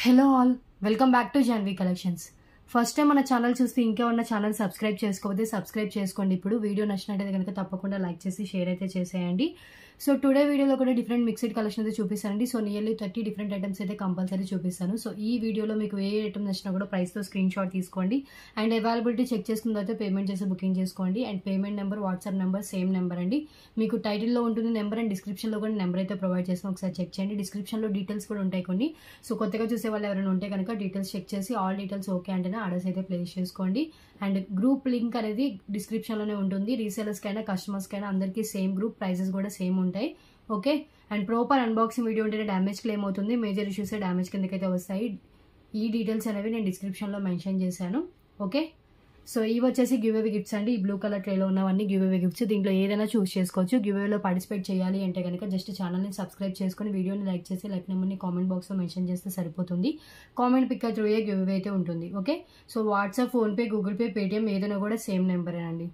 Hello all, welcome back to Janhvi collections. First time మన channel చూస్తే ఇంకా ఉన్న ఛానల్ సబ్స్క్రైబ్ చేసుకోవద్దు, సబ్స్క్రైబ్ చేసుకోండి. ఇప్పుడు వీడియో నచ్చినట్టయితే కనుక తప్పకుండా లైక్ చేసి షేర్ అయితే చేసేయండి. సో టుడే వీడియోలో కూడా డిఫరెంట్ మిక్స్డ్ కలెక్షన్ అయితే చూపిస్తానండి. సో నియర్లీ 30 డిఫరెంట్ ఐటమ్స్ అయితే కంపల్సరీ చూపిస్తాను. సో ఈ వీడియోలో మీకు ఏ ఐటమ్ నచ్చినా కూడా ప్రైస్తో స్క్రీన్ షాట్ తీసుకోండి అండ్ అవైలబిలిటీ చెక్ చేసుకున్న తర్వాత పేమెంట్ చేసి బుకింగ్ చేసుకోండి. And payment number, WhatsApp number same number అండి. మీకు టైటిల్లో ఉంటుంది నెంబర్ అండ్ డిస్క్రిప్షన్లో కూడా నెంబర్ అయితే ప్రొవైడ్ చేస్తాను, ఒకసారి చెక్ చేయండి. డిస్క్రిప్షన్లో డీటెయిల్స్ కూడా ఉంటాయి కొన్ని. సో కొత్తగా చూసే వాళ్ళు ఎవరైనా ఉంటే కనుక డీటెయిల్స్ చెక్ చేసి ఆల్ డీటెయిల్స్ ఓకే అంటేనే ఆర్డర్స్ అయితే ప్లేస్ చేసుకోండి. అండ్ గ్రూప్ లింక్ అనేది డిస్క్రిప్షన్లోనే ఉంటుంది. రీసేలర్స్కైనా కస్టమర్స్కైనా అందరికీ సేమ్ గ్రూప్, ప్రైజెస్ కూడా సేమ్ ఉంటాయి. Okay. And proper unboxing video ఉంటేనే డ్యామేజ్ క్లెయిమ్ అవుతుంది, మేజర్ ఇష్యూస్ డ్యామేజ్ కిందకైతే వస్తాయి. ఈ డీటెయిల్స్ అనేవి నేను డిస్క్రిప్షన్లో మెన్షన్ చేశాను. ఓకే. సో ఇవి వచ్చేసి గివ్ అవే గిఫ్ట్స్ అండి. ఈ బ్లూ కలర్ ట్రేలో ఉన్నవన్నీ గివ్ అవే గిఫ్ట్స్. దీంట్లో ఏదైనా చూస్ చేసుకోవచ్చు. గివ్ అవేలో పార్టిసిపేట్ చేయాలి అంటే కనుక జస్ట్ ఛానల్ని సబ్స్క్రైబ్ చేసుకుని వీడియోని లైక్ చేసి లైక్ నెంబర్ని కామెంట్ బాక్స్లో మెన్షన్ చేస్తే సరిపోతుంది. Comment pick through a give away అయితే ఉంటుంది. Okay. So WhatsApp, PhonePe, Google Pay, Paytm ఏదైనా కూడా సేమ్ నెంబరేనండి.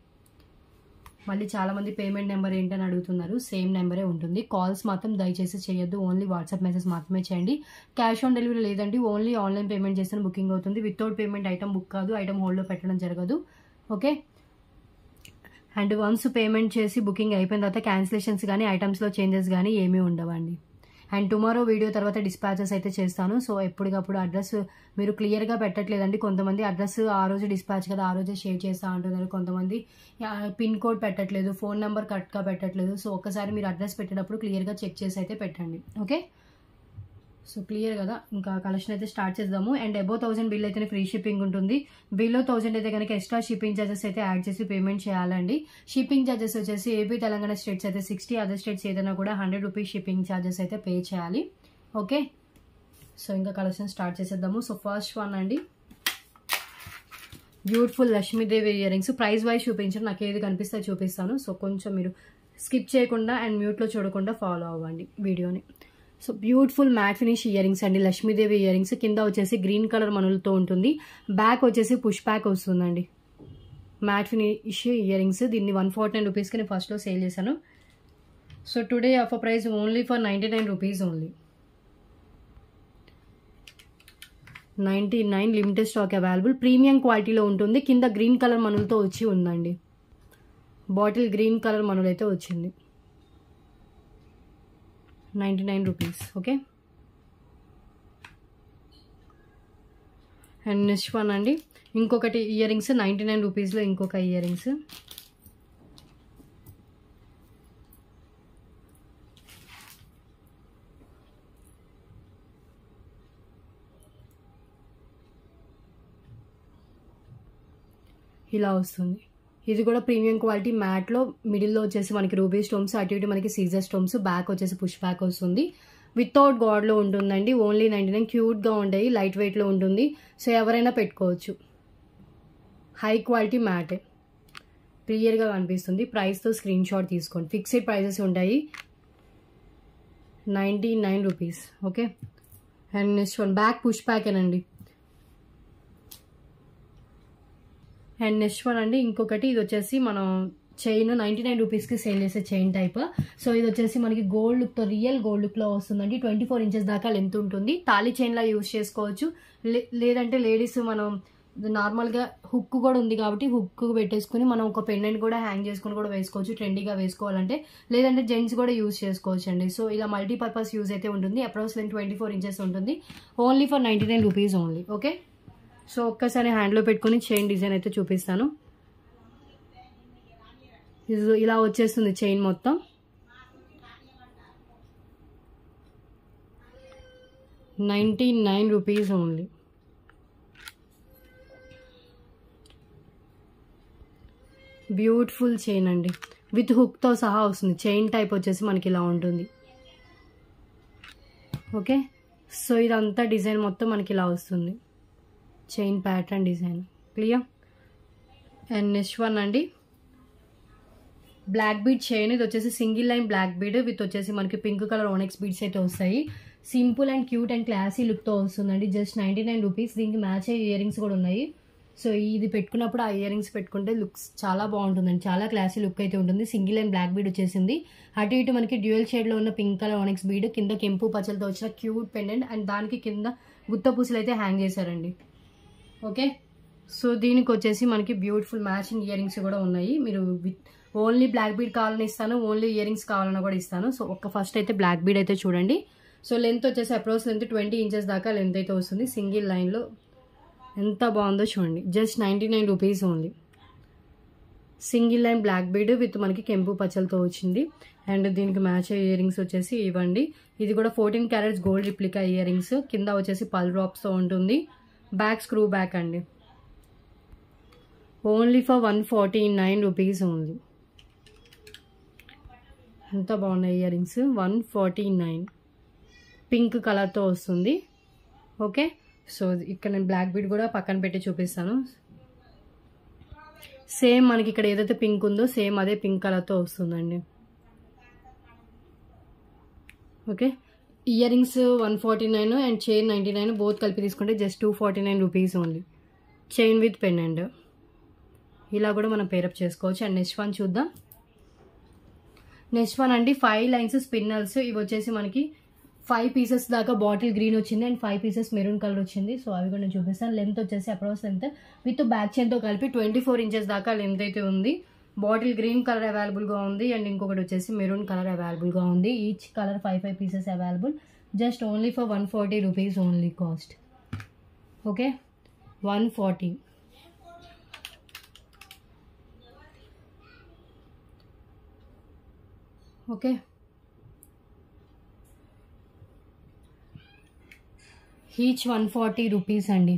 మళ్ళీ చాలా మంది పేమెంట్ నెంబర్ ఏంటని అడుగుతున్నారు. సేమ్ నెంబరే ఉంటుంది. కాల్స్ మాత్రం దయచేసి చేయొద్దు, ఓన్లీ వాట్సాప్ మెసేజ్ మాత్రమే చేయండి. క్యాష్ ఆన్ డెలివరీ లేదండి, ఓన్లీ ఆన్లైన్ పేమెంట్ చేస్తే బుకింగ్ అవుతుంది. వితౌట్ పేమెంట్ ఐటమ్ బుక్ కాదు, ఐటమ్ హోల్డ్లో పెట్టడం జరగదు. ఓకే. అండ్ వన్స్ పేమెంట్ చేసి బుకింగ్ అయిపోయిన తర్వాత క్యాన్సిలేషన్స్ కానీ ఐటమ్స్లో చేంజెస్ కానీ ఏమీ ఉండవండి. అండ్ టుమారో వీడియో తర్వాత డిస్పాచెస్ అయితే చేస్తాను. సో ఎప్పటికప్పుడు అడ్రస్ మీరు క్లియర్గా పెట్టట్లేదండి. కొంతమంది అడ్రస్ ఆ రోజు డిస్పాచ్ కదా ఆ రోజే షేర్ చేస్తా అంటున్నారు. కొంతమంది పిన్ కోడ్ పెట్టట్లేదు, ఫోన్ నెంబర్ కరెక్ట్గా పెట్టట్లేదు. సో ఒక్కసారి మీరు అడ్రస్ పెట్టేటప్పుడు క్లియర్గా చెక్ చేసి అయితే పెట్టండి. ఓకే. సో క్లియర్ కదా. ఇంకా కలెక్షన్ అయితే స్టార్ట్ చేద్దాము. అండ్ అబౌవ్ 1000 బిల్ అయితేనే ఫ్రీ షిప్పింగ్ ఉంటుంది. బిలో 1000 అయితే కనుక ఎక్స్ట్రా షిప్పింగ్ ఛార్జెస్ అయితే యాడ్ చేసి పేమెంట్ చేయాలండి. షిప్పింగ్ ఛార్జెస్ వచ్చేసి ఏపీ, తెలంగాణ స్టేట్స్ అయితే 60, అదర్ స్టేట్స్ ఏదైనా కూడా 100 రూపీస్ షిప్పింగ్ ఛార్జెస్ అయితే పే చేయాలి. ఓకే. సో ఇంకా కలెక్షన్ స్టార్ట్ చేసేద్దాము. సో ఫస్ట్ వన్ అండి, beautiful Lakshmidevi ear rings. Price wise చూపించాను, నాకు ఏది కనిపిస్తే చూపిస్తాను. సో కొంచెం మీరు స్కిప్ చేయకుండా అండ్ మ్యూట్లో చూడకుండా ఫాలో అవ్వండి వీడియోని. So beautiful mat finish year rings అండి, లక్ష్మీదేవి ఇయర్ రింగ్స్. కింద వచ్చేసి గ్రీన్ కలర్ మనులతో ఉంటుంది, బ్యాక్ వచ్చేసి పుష్ బ్యాక్ వస్తుందండి. Matte finish earrings. దీన్ని 149 రూపీస్కి నేను ఫస్ట్లో సేల్ చేశాను. So today offer price only for 99 rupees only. 99 limited stock available. Premium క్వాలిటీలో ఉంటుంది. కింద గ్రీన్ కలర్ మనులతో వచ్చి ఉందండి. బాటిల్ గ్రీన్ కలర్ మనులు అయితే వచ్చింది. 99 rupees. Okay. And next one అండి, ఇంకొకటి ఇయర్ రింగ్స్ 99 రూపీస్లో ఇంకొక ఇయర్ రింగ్స్. ఇలా వస్తుంది. ఇది కూడా ప్రీమియం క్వాలిటీ మ్యాట్లో. మిడిల్లో వచ్చేసి మనకి రూబీ స్టోన్స్, అటు ఇటు మనకి సీజర్ స్టోన్స్, బ్యాక్ వచ్చేసి పుష్ బ్యాక్ వస్తుంది. వితౌట్ గాడ్లో ఉంటుందండి. ఓన్లీ 99. క్యూట్గా ఉంటాయి, లైట్ వెయిట్లో ఉంటుంది. సో ఎవరైనా పెట్టుకోవచ్చు. హై క్వాలిటీ మ్యాటే, క్లియర్గా కనిపిస్తుంది. ప్రైస్తో స్క్రీన్ షాట్ తీసుకోండి. ఫిక్స్డ్ ప్రైజెస్ ఉంటాయి. 99 rupees. Okay. And next one back push బ్యాకేనండి. అండ్ నెక్స్ట్ వన్ అండి ఇంకొకటి, ఇది వచ్చేసి మనం చైన్ 99 రూపీస్కి సేల్ చేసే చైన్ టైప్. సో ఇది వచ్చేసి మనకి గోల్డ్ లుక్తో, రియల్ గోల్డ్ లుక్లో వస్తుందండి. 24 ఇంచెస్ దాకా లెంత్ ఉంటుంది. తాళీ చైన్లా యూజ్ చేసుకోవచ్చు. లేదంటే లేడీస్ మనం నార్మల్గా హుక్ కూడా ఉంది కాబట్టి హుక్ పెట్టేసుకుని మనం ఒక పెండెంట్ కూడా హ్యాంగ్ చేసుకుని కూడా వేసుకోవచ్చు, ట్రెండీగా వేసుకోవాలంటే. లేదంటే జెంట్స్ కూడా యూజ్ చేసుకోవచ్చు అండి. సో ఇలా మల్టీపర్పస్ యూజ్ అయితే ఉంటుంది. అప్రాక్స్ లెంత్ 24 ఇంచెస్ ఉంటుంది. Only for 99 rupees only. Okay. So ఒక్కసారి హ్యాండ్లో పెట్టుకుని చైన్ డిజైన్ అయితే చూపిస్తాను. ఇలా వచ్చేస్తుంది చైన్ మొత్తం. $99 రూపీస్ ఓన్లీ. బ్యూటిఫుల్ చైన్ అండి, విత్ హుక్తో సహా వస్తుంది. చైన్ టైప్ వచ్చేసి మనకి ఇలా ఉంటుంది. ఓకే. సో ఇదంతా డిజైన్ మొత్తం మనకి ఇలా వస్తుంది, chain pattern design. Clear. And next one అండి, బ్లాక్ బీడ్ చైన్. ఇది వచ్చేసి single line black bead with వచ్చేసి మనకి పింక్ కలర్ ఓనెక్స్ బీడ్స్ అయితే వస్తాయి. Simple and cute and classy లుక్తో వస్తుందండి. Just 99 rupees. దీనికి మ్యాచ్ అయ్యే ఇయర్ రింగ్స్ కూడా ఉన్నాయి. సో ఇది పెట్టుకున్నప్పుడు ఆ ఇయర్ రింగ్స్ పెట్టుకుంటే లుక్స్ చాలా బాగుంటుందండి, చాలా క్లాసీ లుక్ అయితే ఉంటుంది. సింగిల్ అండ్ బ్లాక్ బీడ్ వచ్చేసింది. అటు ఇటు మనకి డ్యూయల్ షేడ్లో ఉన్న పింక్ కలర్ ఆనిక్స్ బీడ్, కింద కెంపు పచ్చలతో వచ్చిన క్యూట్ పెండెంట్ అండ్ దానికి కింద గుత్త పూసలు అయితే హ్యాంగ్ చేశారండి. ఓకే, సో దీనికి వచ్చేసి మనకి బ్యూటిఫుల్ మ్యాచింగ్ ఇయర్ రింగ్స్ కూడా ఉన్నాయి. మీరు ఓన్లీ బ్లాక్ బీడ్ కావాలని ఇస్తాను, ఓన్లీ ఇయర్ రింగ్స్ కావాలన్నా కూడా ఇస్తాను. సో ఫస్ట్ అయితే బ్లాక్ బీడ్ అయితే చూడండి. సో లెంత్ వచ్చేసి అప్రోచ్ లెంత్ 20 ఇంచెస్ దాకా లెంత్ అయితే వస్తుంది. సింగిల్ లైన్లో ఎంత బాగుందో చూడండి. Just 99 rupees only. Single line black bead with మనకి కెంపు పచ్చలతో వచ్చింది. అండ్ దీనికి మ్యాచ్ అయ్యే ఇయర్ రింగ్స్ వచ్చేసి ఇవ్వండి. ఇది కూడా 14 carats gold replica ear rings, కింద వచ్చేసి పల్ డ్రాప్స్తో ఉంటుంది. బ్యాక్ స్క్రూ బ్యాక్ అండి. Only for 149 rupees only. ఎంత బాగున్నాయి ఇయర్ రింగ్స్. 149 పింక్ కలర్తో వస్తుంది. ఓకే, సో ఇక్కడ నేను బ్లాక్ బీడ్ కూడా పక్కన పెట్టి చూపిస్తాను. సేమ్ మనకి ఇక్కడ ఏదైతే పింక్ ఉందో సేమ్ అదే పింక్ కలర్తో వస్తుందండి. Okay, ear rings 149 and chain 99, both కలిపి తీసుకుంటే just 249 rupees only. Chain with pendant ఇలా కూడా మనం పేరప్ చేసుకోవచ్చు. అండ్ నెక్స్ట్ వన్ చూద్దాం. నెక్స్ట్ వన్ అండి 5 లైన్స్ స్పిన్నల్స్. ఇవి వచ్చేసి మనకి 5 పీసెస్ దాకా బాటిల్ గ్రీన్ వచ్చింది అండ్ 5 పీసెస్ మెరూన్ కలర్ వచ్చింది. సో అవి కూడా నేను చూపిస్తాను. లెంత్ వచ్చేసి అప్రోక్స్ లెంత్ విత్ బ్యాక్ చైన్తో కలిపి 24 ఇంచెస్ దాకా లెంత్ అయితే ఉంది. బాటిల్ గ్రీన్ కలర్ అవైలబుల్గా ఉంది అండ్ ఇంకొకటి వచ్చేసి మెరూన్ కలర్ అవైలబుల్గా ఉంది. Each colour 5 pieces available. Just only for 140 rupees only cost. Okay, 140. Okay, each 140 rupees అండి.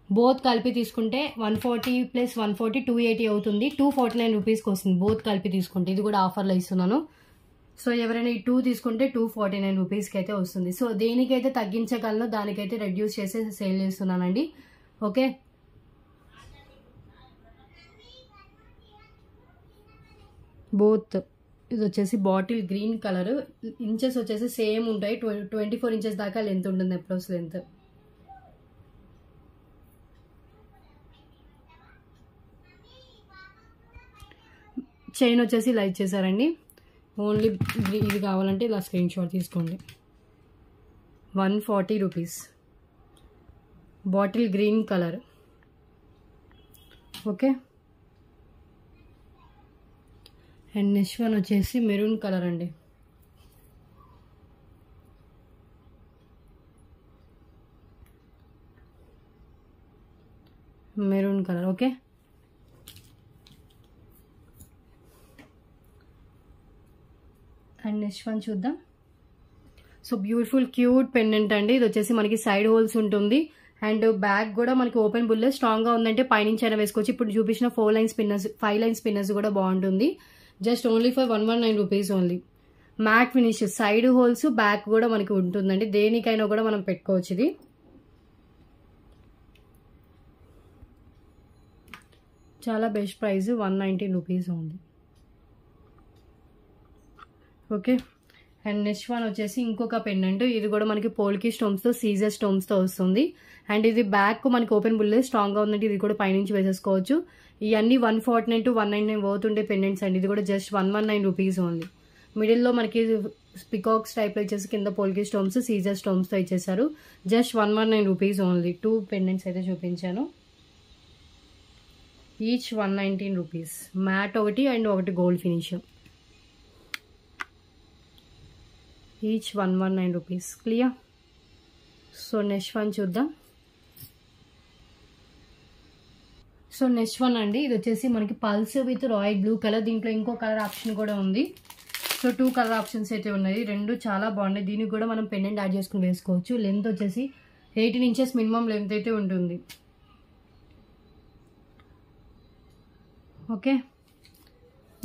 బోత్ కలిపి తీసుకుంటే 140 ప్లస్ 140 280 అవుతుంది. 249 రూపీస్కి వస్తుంది బోత్ కలిపి తీసుకుంటే. ఇది కూడా ఆఫర్లో ఇస్తున్నాను. సో ఎవరైనా ఈ 2 తీసుకుంటే 249 రూపీస్కి అయితే వస్తుంది. సో దేనికైతే తగ్గించగలను దానికైతే రెడ్యూస్ చేసి సేల్ చేస్తున్నానండి. Okay, both. ఇది వచ్చేసి బాటిల్ గ్రీన్ కలర్. ఇంచెస్ వచ్చేసి సేమ్ ఉంటాయి. 24 ఇంచెస్ దాకా లెంత్ ఉంటుంది అప్రోక్స్ లెంత్. చైన్ వచ్చేసి ఇలా ఇచ్చేసారండి. ఓన్లీ ఇది కావాలంటే ఇలా స్క్రీన్ షాట్ తీసుకోండి. 140 rupees. Bottle green colour. Okay, and next one వచ్చేసి మెరూన్ కలర్ అండి. Maroon colour. Okay, and next one చూద్దాం. సో బ్యూటిఫుల్ క్యూట్ పెండెంట్ అండి. ఇది వచ్చేసి మనకి సైడ్ హోల్స్ ఉంటుంది అండ్ బ్యాక్ కూడా మనకి ఓపెన్ బుల్ స్ట్రాంగ్గా ఉందంటే పైనుంచి అయినా వేసుకోవచ్చు. ఇప్పుడు చూపించిన 4 లైన్ స్పిన్నర్స్ 5 లైన్ స్పిన్నర్స్ కూడా బాగుంటుంది. Just only for 119 rupees only. Matte finish, side holes back కూడా మనకి ఉంటుందండి. దేనికైనా కూడా మనం పెట్టుకోవచ్చు. ఇది చాలా best price, 119 rupees only. Okay, and next one వచ్చేసి ఇంకొక పెండెంట్. ఇది కూడా మనకి పోల్కి స్టోన్స్తో సీజర్ స్టోన్స్తో వస్తుంది అండ్ ఇది బ్యాక్ మనకి ఓపెన్ బుల్ స్ట్రాంగ్గా ఉందంటే ఇది కూడా పైనుంచి వేసేసుకోవచ్చు. ఇవన్నీ 149 to 199 పోతుండే పెండెంట్స్ అండి. ఇది కూడా జస్ట్ 119 రూపీస్ ఓన్లీ. మిడిల్లో మనకి పికాక్స్ టైప్లో ఇచ్చేసి కింద పోల్కి స్టోన్స్ సీజర్ స్టోన్స్తో ఇచ్చేసారు. Just 119 rupees only. 2 పెండెంట్స్ అయితే చూపించాను. Each 119 rupees. మ్యాట్ ఒకటి అండ్ ఒకటి gold finish. Each 119 rupees. Clear? So next one చూద్దాం. సో నెక్స్ట్ వన్ అండి, ఇది వచ్చేసి మనకి pulse with royal blue colour. దీంట్లో ఇంకో కలర్ ఆప్షన్ కూడా ఉంది. సో 2 కలర్ ఆప్షన్స్ అయితే ఉన్నాయి. 2 చాలా బాగున్నాయి. దీనికి కూడా మనం పెండెంట్ యాడ్ చేసుకుని వేసుకోవచ్చు. లెంత్ వచ్చేసి 18 ఇంచెస్ మినిమం లెంత్ అయితే ఉంటుంది. Okay,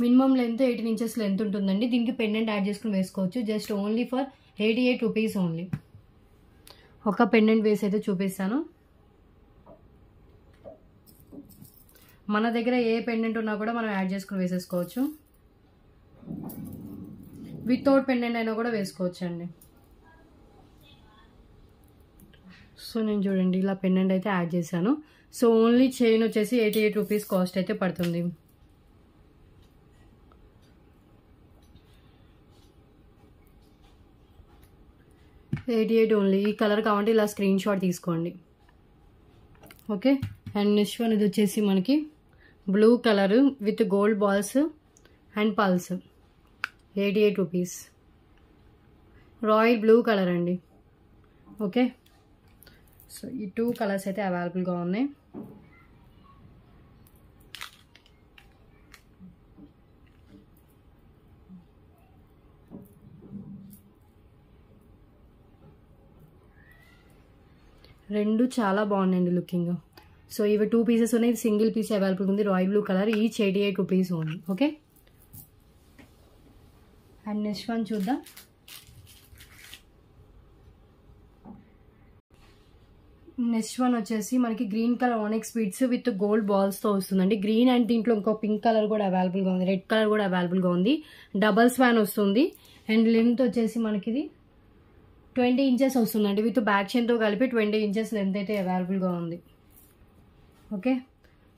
minimum length 18 inches length ఉంటుందండి. దీనికి పెండెంట్ యాడ్ చేసుకుని వేసుకోవచ్చు. Just only for 88 rupees only. ఒక పెండెంట్ వేసి అయితే చూపిస్తాను. మన దగ్గర ఏ పెండెంట్ ఉన్నా కూడా మనం యాడ్ చేసుకుని వేసేసుకోవచ్చు. వితౌట్ పెండెంట్ అయినా కూడా వేసుకోవచ్చు అండి. సో నేను చూడండి ఇలా పెండెంట్ అయితే యాడ్ చేశాను. సో ఓన్లీ చైన్ వచ్చేసి 88 రూపీస్ కాస్ట్ అయితే పడుతుంది. $88 ఓన్లీ. ఈ కలర్ కావాలంటే ఇలా స్క్రీన్ షాట్ తీసుకోండి. ఓకే. అండ్ నెక్స్ట్ వన్ ఇది వచ్చేసి మనకి blue colour with gold balls and pulse, 88 rupees. Royal blue colour అండి. ఓకే. సో ఈ 2 కలర్స్ అయితే అవైలబుల్గా ఉన్నాయి. రెండు చాలా బాగున్నాయండి లుకింగ్. సో ఇవి 2 పీసెస్ ఉన్నాయి. సింగిల్ పీస్ అవైలబుల్ ఉంది. Royal blue colour, each 88 rupees only. Okay. And next one చూద్దాం. నెక్స్ట్ వన్ వచ్చేసి మనకి green colour onyx beads with gold బాల్స్తో వస్తుందండి. గ్రీన్ అండ్ దీంట్లో ఇంకో పింక్ కలర్ కూడా అవైలబుల్గా ఉంది, రెడ్ కలర్ కూడా అవైలబుల్గా ఉంది. డబల్ స్వాన్ వస్తుంది. అండ్ లెంత్ వచ్చేసి మనకి ఇది 20 ఇంచెస్ వస్తుందండి. విత్ బ్యాక్ చైన్తో కలిపి 20 ఇంచెస్ లెంత్ అయితే అవైలబుల్గా ఉంది. ఓకే.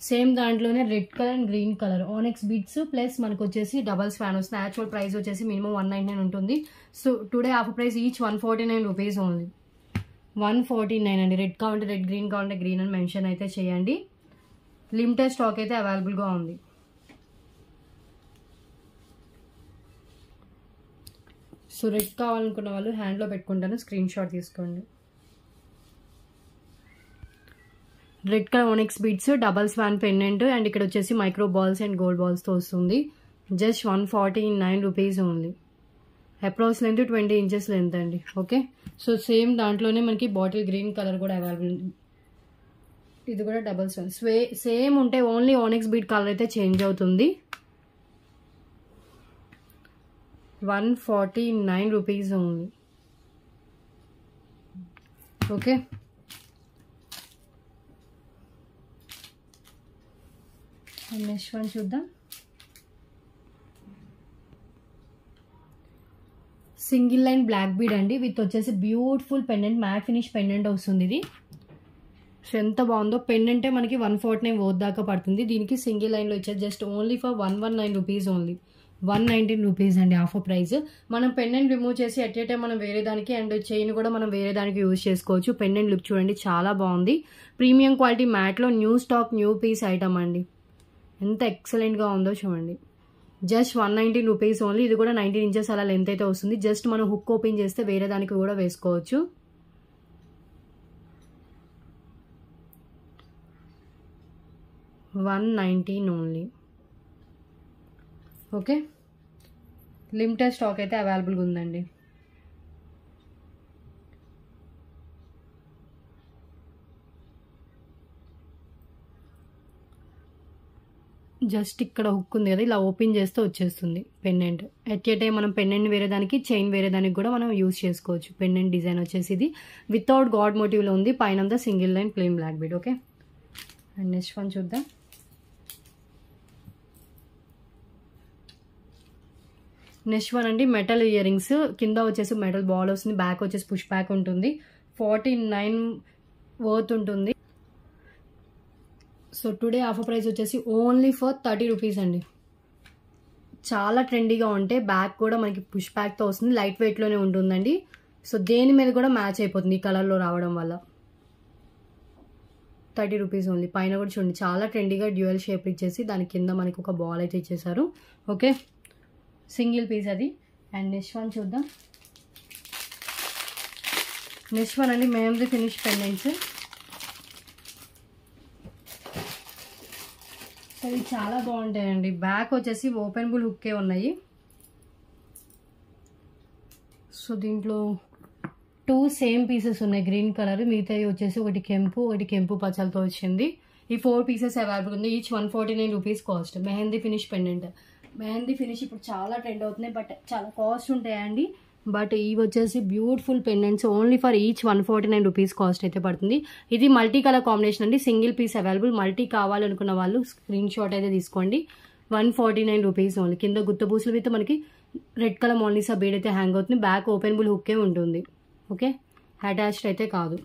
సేమ్ దాంట్లోనే red colour and green colour onyx beads plus మనకు వచ్చేసి డబల్ స్వాన్ వస్తుంది. యాక్చువల్ ప్రైస్ వచ్చేసి మినిమం 199 ఉంటుంది. So today offer price each 149 rupees only. 149 అండి. రెడ్ కావాలంటే రెడ్, గ్రీన్ కావాలంటే గ్రీన్ అని మెన్షన్ అయితే చేయండి. లిమిటెడ్ స్టాక్ అయితే అవైలబుల్గా ఉంది. సో రెడ్ కావాలనుకున్న వాళ్ళు హ్యాండ్లో పెట్టుకుంటాను, స్క్రీన్ షాట్ తీసుకోండి. Red colour onyx beads, double swan pendant and ఇక్కడ వచ్చేసి మైక్రో బాల్స్ అండ్ గోల్డ్ బాల్స్తో వస్తుంది. Just 149 rupees only. Approx length 20 inches length అండి. ఓకే. సో సేమ్ దాంట్లోనే మనకి బాటిల్ గ్రీన్ కలర్ కూడా అవైలబుల్. ఇది కూడా డబల్ స్వాన్ సేమ్ ఉంటే ఓన్లీ ఆనెక్స్ బీడ్ కలర్ అయితే చేంజ్ అవుతుంది. 149 rupees only. Okay. Next one చూద్దాం. సింగిల్ లైన్ బ్లాక్ బీడ్ అండి విత్ వచ్చేసి beautiful pendant, matte finish pendant వస్తుంది ఇది. సో ఎంత బాగుందో. పెండెంటే మనకి 149 ఓత్ దాకా పడుతుంది. దీనికి సింగిల్ లైన్లో ఇచ్చారు just only for 119 rupees only. 119 rupees అండి ఆఫర్ ప్రైస్. మనం పెండెంట్ రిమూవ్ చేసి ఎట్ ఏ టైం మనం వేరే దానికి అండ్ చైన్ కూడా మనం వేరే దానికి యూజ్ చేసుకోవచ్చు. పెండెంట్ లుక్ చూడండి చాలా బాగుంది. ప్రీమియం క్వాలిటీ మ్యాట్లో new stock new piece item అండి. ఎంత ఎక్సలెంట్గా ఉందో చూడండి. Just 119 rupees only. ఇది కూడా 19 ఇంచెస్ అలా లెంత్ అయితే వస్తుంది. జస్ట్ మనం హుక్ ఓపెన్ చేస్తే వేరే దానికి కూడా వేసుకోవచ్చు. $119 ఓన్లీ. ఓకే. లిమిటెడ్ స్టాక్ అయితే అవైలబుల్గా ఉందండి. జస్ట్ ఇక్కడ హుక్ ఉంది కదా, ఇలా ఓపెన్ చేస్తే వచ్చేస్తుంది పెండెంట్. ఎట్ ఏ టైం మనం పెండెంట్ వేరే దానికి, చైన్ వేరే దానికి కూడా మనం యూజ్ చేసుకోవచ్చు. పెండెంట్ డిజైన్ వచ్చేసి ఇది వితౌట్ గాడ్ మోటివ్లో ఉంది. పైన single line plain black bead. Okay. And next one చూద్దాం. నెక్స్ట్ వన్ అండి మెటల్ ఇయర్ రింగ్స్. కింద వచ్చేసి మెటల్ బాల్ వస్తుంది, బ్యాక్ వచ్చేసి పుష్ బ్యాక్ ఉంటుంది. 49 వర్త్ ఉంటుంది. సో టుడే ఆఫర్ ప్రైస్ వచ్చేసి ఓన్లీ ఫర్ 30 రూపీస్ అండి. చాలా ట్రెండీగా ఉంటే బ్యాక్ కూడా మనకి పుష్ బ్యాక్తో వస్తుంది. లైట్ వెయిట్లోనే ఉంటుందండి. సో దేని మీద కూడా మ్యాచ్ అయిపోతుంది ఈ కలర్లో రావడం వల్ల. 30 రూపీస్ ఓన్లీ. పైన కూడా చూడండి చాలా ట్రెండీగా డ్యూయల్ షేప్ ఇచ్చేసి దాని కింద మనకి ఒక బాల్ అయితే ఇచ్చేసారు. ఓకే. సింగిల్ పీస్ అది. అండ్ నెక్స్ట్ వన్ చూద్దాం. నెక్స్ట్ వన్ అండి మెహందీ ఫినిష్ పెండెంట్స్. సో ఇవి చాలా బాగుంటాయండి. బ్యాక్ వచ్చేసి ఓపెనబుల్ హుక్కే ఉన్నాయి. సో దీంట్లో 2 సేమ్ పీసెస్ ఉన్నాయి గ్రీన్ కలర్. మిగతాయి వచ్చేసి ఒకటి కెంపు పచ్చలతో వచ్చింది. ఈ 4 పీసెస్ అవైలబుల్ ఉంది. Each 149 rupees cost. Mehndi finish pendant. Mehndi finish ఇప్పుడు చాలా ట్రెండ్ అవుతున్నాయి, బట్ చాలా కాస్ట్ ఉంటాయండి. బట్ ఇవి వచ్చేసి beautiful pendants only for each 149 rupees cost అయితే పడుతుంది. ఇది మల్టీ కలర్ కాంబినేషన్ అండి. Single piece available. మల్టీ కావాలనుకున్న వాళ్ళు స్క్రీన్ షాట్ అయితే తీసుకోండి. 149 రూపీస్ ఓన్లీ. కింద గుత్తబూసులు విత్ మనకి రెడ్ కలర్ మోనీసా బీడ్ అయితే హ్యాంగ్ అవుతుంది. బ్యాక్ ఓపెనబుల్ హుక్కే ఉంటుంది. ఓకే. అటాచ్డ్ అయితే కాదు.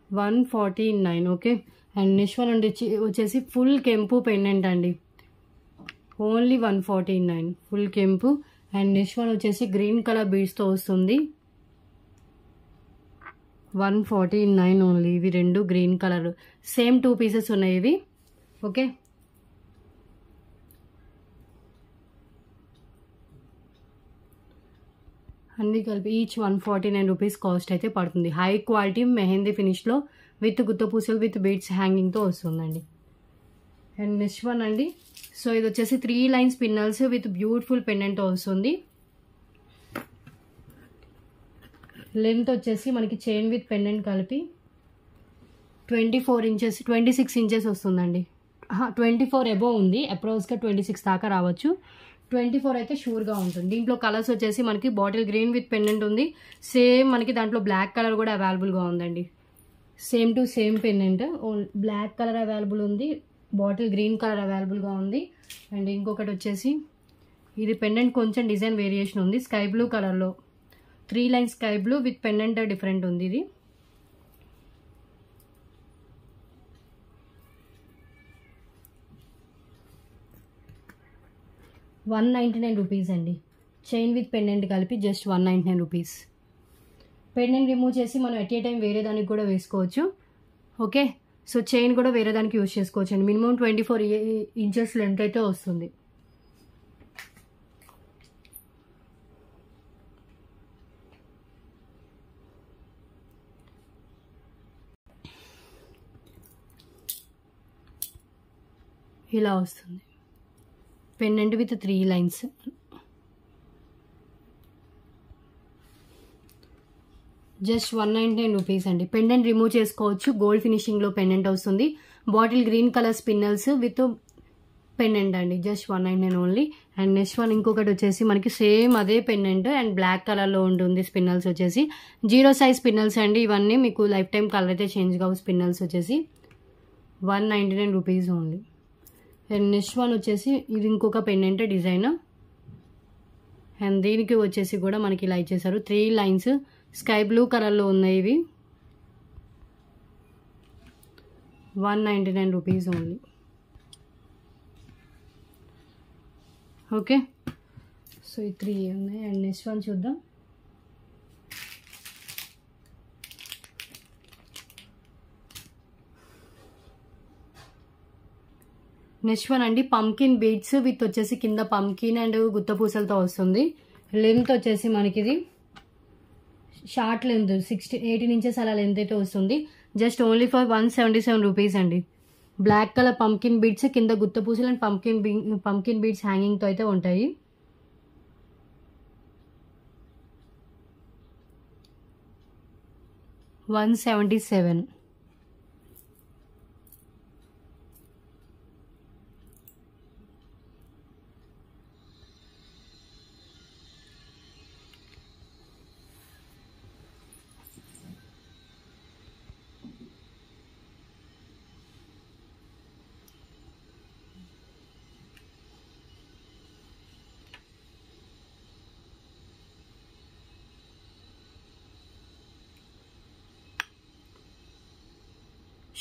149. ఓకే. అండ్ నెక్స్ట్ వన్ వచ్చేసి ఫుల్ కెంపు పెండెంట్ అండి, ఓన్లీ 149 ఫుల్ కెంపు. అండ్ నెక్స్ట్ వన్ వచ్చేసి గ్రీన్ కలర్ బీడ్స్తో వస్తుంది, 149 ఓన్లీ. ఇవి రెండు గ్రీన్ కలర్, సేమ్ 2 పీసెస్ ఉన్నాయి ఇవి. ఓకే. అన్నీ కలిపి ఈచ్ 149 రూపీస్ కాస్ట్ అయితే పడుతుంది. హై క్వాలిటీ మెహందీ ఫినిష్లో విత్ గుత్తపూసలు విత్ బీడ్స్ హ్యాంగింగ్తో వస్తుందండి. అండ్ నెక్స్ట్ వన్ అండి, సో ఇది వచ్చేసి 3 లైన్స్ పిన్నల్స్ విత్ బ్యూటిఫుల్ పెండెంట్తో వస్తుంది. లెంత్ వచ్చేసి మనకి చైన్ విత్ పెండెంట్ కలిపి 26 ఇంచెస్ వస్తుందండి. 24 అబోవ్ ఉంది, అప్రోక్స్గా 26 దాకా రావచ్చు. 24 అయితే షూర్గా ఉంటుంది. దీంట్లో కలర్స్ వచ్చేసి మనకి బాటిల్ గ్రీన్ విత్ పెండెంట్ ఉంది, సేమ్ మనకి దాంట్లో బ్లాక్ కలర్ కూడా అవైలబుల్గా ఉందండి. Same to same pendant, black colour available ఉంది, బాటిల్ గ్రీన్ కలర్ అవైలబుల్గా ఉంది. అండ్ ఇంకొకటి వచ్చేసి ఇది పెండెంట్ కొంచెం డిజైన్ వేరియేషన్ ఉంది, స్కై బ్లూ కలర్లో 3 lines sky blue with pendant different ఉంది. ఇది 199 రూపీస్ అండి. చైన్ విత్ పెండెంట్ కలిపి జస్ట్ 199 రూపీస్. పెండెంట్ రిమూవ్ చేసి మనం ఎట్ ఏ టైం వేరే దానికి కూడా వేసుకోవచ్చు. ఓకే. సో చైన్ కూడా వేరే దానికి యూజ్ చేసుకోవచ్చు అండి. మినిమం 24 ఇంచెస్ లెంత్ అయితే వస్తుంది. ఇలా వస్తుంది pendant with 3 lines. Just 199 rupees అండి. పెండెంట్ రిమూవ్ చేసుకోవచ్చు, గోల్డ్ ఫినిషింగ్లో పెండెంట్ వస్తుంది, bottle green colour spinels with pendant అండి, just 199 only. And next one ఇంకొకటి వచ్చేసి మనకి సేమ్ అదే పెండెంట్ అండ్ బ్లాక్ కలర్లో ఉంటుంది. స్పిన్నల్స్ వచ్చేసి 0 సైజ్ స్పిన్నల్స్ అండి, ఇవన్నీ మీకు లైఫ్ టైం కలర్ అయితే చేంజ్ కావు. స్పిన్నల్స్ వచ్చేసి 199 rupees only. And next one వచ్చేసి ఇది ఇంకొక పెండెంట్ డిజైన్, అండ్ దీనికి వచ్చేసి కూడా మనకి ఇలా ఇచ్చేసారు 3 లైన్స్ స్కై బ్లూ కలర్లో ఉన్నాయి. ఇవి 199 రూపీస్ ఓన్లీ. ఓకే. సో ఈ 3 ఉన్నాయి. అండ్ నెక్స్ట్ వన్ చూద్దాం. నెక్స్ట్ వన్ అండి, పంకిన్ బీడ్స్ విత్ వచ్చేసి కింద పంకిన్ అండ్ గుత్తపూసలతో వస్తుంది. లెంత్ వచ్చేసి మనకి ఇది షార్ట్ లెంత్ 18 ఇంచెస్ అలా లెంత్ అయితే వస్తుంది. జస్ట్ ఓన్లీ ఫర్ 177 రూపీస్ అండి. బ్లాక్ కలర్ పంకిన్ బీడ్స్ కింద గుత్తపూసలు అండ్ పంకిన్ బీడ్స్ హ్యాంగింగ్తో అయితే ఉంటాయి. $177.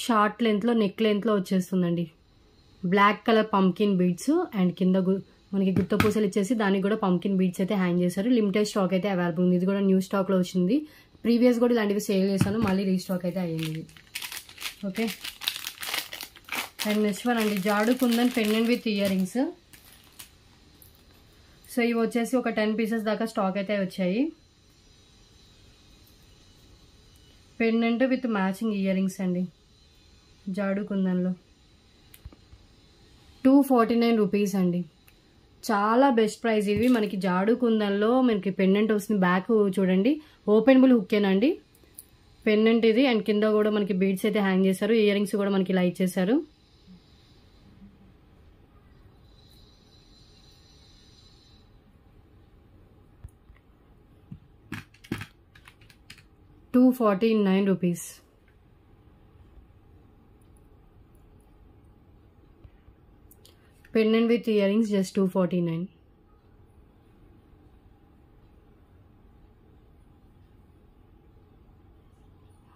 షార్ట్ లెంత్లో నెక్ లెంత్లో వచ్చేస్తుందండి. Black colour pumpkin beads and కింద మనకి గుత్తపూసలు ఇచ్చేసి దానికి కూడా పంకిన్ బీడ్స్ అయితే హ్యాంగ్ చేశారు. లిమిటెడ్ స్టాక్ అయితే అవైలబుల్ ఉంది. ఇది కూడా న్యూ స్టాక్లో వచ్చింది. ప్రీవియస్ కూడా ఇలాంటివి సేల్ చేశాను, మళ్ళీ రీస్టాక్ అయితే అయ్యింది. ఓకే. అండ్ నెక్స్ట్ వన్ అండి, jadau kundan pendant with ear rings. So ఇవి వచ్చేసి ఒక 10 పీసెస్ దాకా స్టాక్ అయితే వచ్చాయి. Pendant with matching ear rings అండి, జాడు కుందన్లో 249 రూపీస్ అండి. చాలా బెస్ట్ ప్రైస్ ఇవి. మనకి జాడు కుందన్లో మనకి పెండెంట్ వస్తుంది. బ్యాక్ చూడండి, ఓపెనబుల్ హుక్కేనండి పెండెంట్ ఇది. అండ్ కింద కూడా మనకి బీడ్స్ అయితే హ్యాంగ్ చేశారు. ఇయర్ రింగ్స్ కూడా మనకి ఇలా ఇచ్చేసారు. ₹249. Pendant with earrings just $249.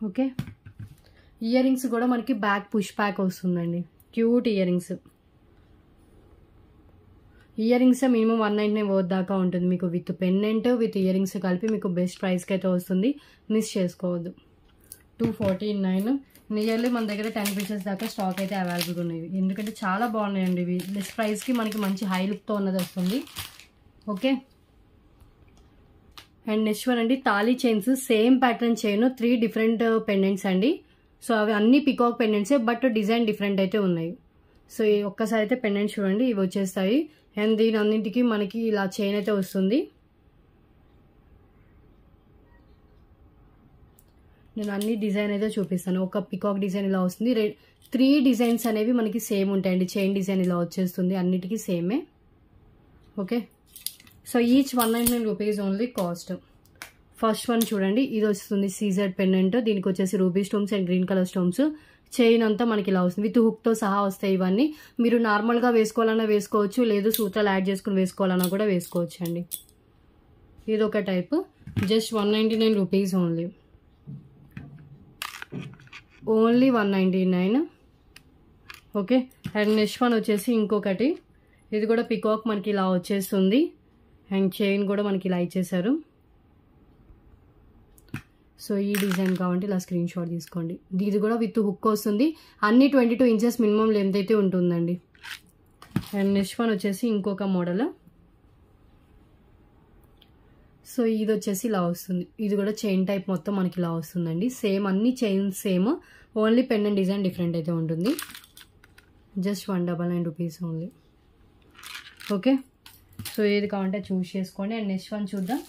Okay. Year rings కూడా మనకి బ్యాక్ పుష్ బ్యాక్ వస్తుందండి. Cute ear rings. Ear rings minimum 199 worth దాకా ఉంటుంది మీకు. With pendant with ear rings కలిపి మీకు బెస్ట్ ప్రైస్కి అయితే వస్తుంది. మిస్ చేసుకోవద్దు. 249. నియర్లీ మన దగ్గర 10 పీసెస్ దాకా స్టాక్ అయితే అవైలబుల్గా ఉన్నాయి. ఎందుకంటే చాలా బాగున్నాయండి ఇవి. లెస్ ప్రైస్కి మనకి మంచి హై లుక్తో ఉన్నది వస్తుంది. ఓకే. అండ్ నెక్స్ట్ వన్ అండి thali chains. Same pattern chain 3 different pendants అండి. సో అవి అన్ని పికాక్ పెండెంట్సే, బట్ డిజైన్ డిఫరెంట్ అయితే ఉన్నాయి. సో ఒక్కసారి అయితే పెండెంట్ చూడండి, ఇవి వచ్చేస్తాయి. అండ్ దీని అన్నింటికి మనకి ఇలా చైన్ అయితే వస్తుంది. నేను అన్ని డిజైన్ అయితే చూపిస్తాను. ఒక పికాక్ డిజైన్ ఇలా వస్తుంది. 3 డిజైన్స్ అనేవి మనకి సేమ్ ఉంటాయండి. చైన్ డిజైన్ ఇలా వచ్చేస్తుంది, అన్నిటికీ సేమే. Okay. So each 199 rupees only cost. First one చూడండి, ఇది వస్తుంది సీజెడ్ పెండెంట్. దీనికి వచ్చేసి ruby stones and green colour stones. Chain అంతా మనకి ఇలా వస్తుంది. విత్ హుక్తో సహా వస్తాయి ఇవన్నీ. మీరు నార్మల్గా వేసుకోవాలన్నా వేసుకోవచ్చు, లేదు సూత్రాలు యాడ్ చేసుకుని వేసుకోవాలన్నా కూడా వేసుకోవచ్చు అండి. ఇది ఒక type. Just 199 rupees only. Only 199. Okay. And next one వచ్చేసి ఇంకొకటి. ఇది కూడా పికాక్ మనకి ఇలా వచ్చేస్తుంది. అండ్ చైన్ కూడా మనకి ఇలా ఇచ్చేసారు. సో ఈ డిజైన్ కావాలంటే ఇలా స్క్రీన్ షాట్ తీసుకోండి. ఇది కూడా విత్ హుక్ వస్తుంది. అన్ని 22 ఇంచెస్ మినిమం లెంత్ అయితే ఉంటుందండి. అండ్ నెక్స్ట్ వన్ వచ్చేసి ఇంకొక మోడల్. సో ఇది వచ్చేసి ఇలా వస్తుంది. ఇది కూడా చైన్ టైప్ మొత్తం మనకి ఇలా వస్తుందండి. సేమ్ అన్ని chain same, only pendant design different అయితే ఉంటుంది. Just 199 rupees only. Okay. So ఏది కావాలంటే చూస్ చేసుకోండి. అండ్ నెక్స్ట్ వన్ చూద్దాం.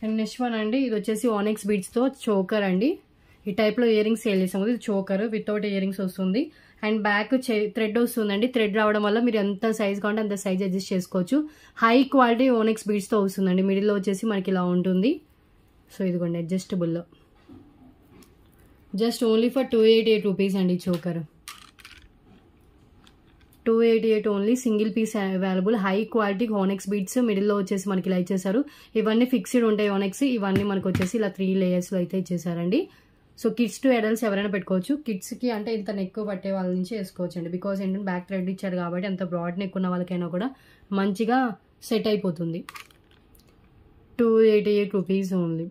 అండ్ నెక్స్ట్ వన్ అండి, ఇది వచ్చేసి ఆనెక్స్ బీడ్స్తో చోకర్ అండి. ఈ టైప్లో ఇయర్ రింగ్స్ సేల్ చేసాము. ఇది చోకర్ వితౌట్ ఇయర్ రింగ్స్ వస్తుంది. అండ్ బ్యాక్ థ్రెడ్ వస్తుందండి. థ్రెడ్ రావడం వల్ల మీరు ఎంత సైజ్ కావాలంటే అంత సైజ్ అడ్జస్ట్ చేసుకోవచ్చు. హై క్వాలిటీ ఓనెక్స్ బీడ్స్తో వస్తుందండి. మిడిల్లో వచ్చేసి మనకి ఇలా ఉంటుంది. సో ఇదిగోండి adjustable. Just only for 288 rupees అండి choker. 288 only. Single piece available. High quality onyx beads మిడిల్లో వచ్చేసి మనకి ఇలా ఇచ్చేసారు. ఇవన్నీ ఫిక్స్డ్ ఉంటాయి ఓనెక్స్. ఇవన్నీ మనకు వచ్చేసి ఇలా 3 లేయర్స్లో అయితే ఇచ్చేసారండి. సో కిడ్స్ టు అడల్ట్స్ ఎవరైనా పెట్టుకోవచ్చు. కిడ్స్కి అంటే ఇంత నెక్ పట్టే వాళ్ళ నుంచి వేసుకోవచ్చు అండి. బికాజ్ ఏంటంటే బ్యాక్ థ్రెడ్ ఇచ్చారు కాబట్టి అంత బ్రాడ్ నెక్ ఉన్న వాళ్ళకైనా కూడా మంచిగా సెట్ అయిపోతుంది. 288 రూపీస్ ఓన్లీ.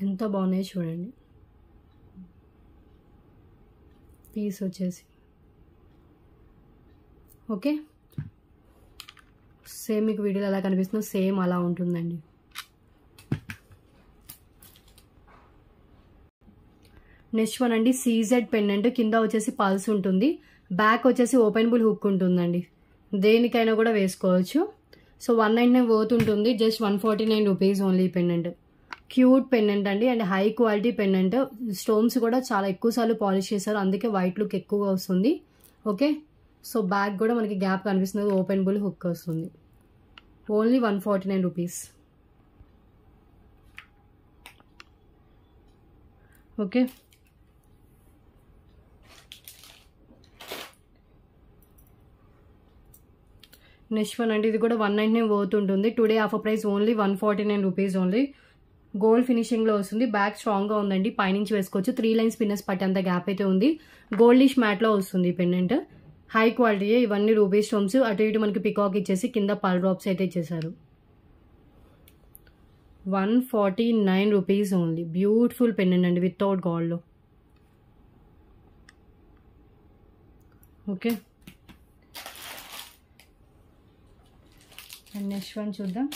ఎంత బాగున్నాయి చూడండి. పీస్ వచ్చేసి ఓకే. సేమ్ మీకు వీడియోలో ఎలా కనిపిస్తుందో సేమ్ అలా ఉంటుందండి. నెక్స్ట్ వన్ అండి సీజెడ్ పెండెంట్. కింద వచ్చేసి పల్స్ ఉంటుంది. బ్యాక్ వచ్చేసి ఓపెనబుల్ హుక్ ఉంటుందండి. దేనికైనా కూడా వేసుకోవచ్చు. సో 199 వర్త్ ఉంటుంది. Just 149 rupees only pendant. Cute pendant అండి. And high quality pendant. Stones కూడా చాలా ఎక్కువ సార్లు పాలిష్ చేశారు, అందుకే వైట్ లుక్ ఎక్కువగా వస్తుంది. ఓకే. సో బ్యాక్ కూడా మనకి గ్యాప్ కనిపిస్తుంది. ఓపెనబుల్ హుక్ వస్తుంది. Only 149 rupees. Okay. Next one అండి, ఇది కూడా 199 వర్త్ ఉంటుంది. Today offer price only 149 rupees only. Gold ఫినిషింగ్లో వస్తుంది. బ్యాక్ స్ట్రాంగ్గా ఉందండి. పైనుంచి వేసుకోవచ్చు. 3 లైన్స్ పిన్నర్స్ పట్టేంత గ్యాప్ అయితే ఉంది. గోల్డిష్ మ్యాట్లో వస్తుంది పెండెంట్. High quality. ఇవన్నీ రూబీ స్టోన్స్. అటు ఇటు మనకి పికాక్ ఇచ్చేసి కింద పల్ డ్రాప్స్ అయితే ఇచ్చేసారు. 149 రూపీస్ ఓన్లీ. బ్యూటిఫుల్ పెండెంట్ అండి వితౌట్ గోల్డ్లో. ఓకే. అండ్ నెక్స్ట్ వన్ చూద్దాం.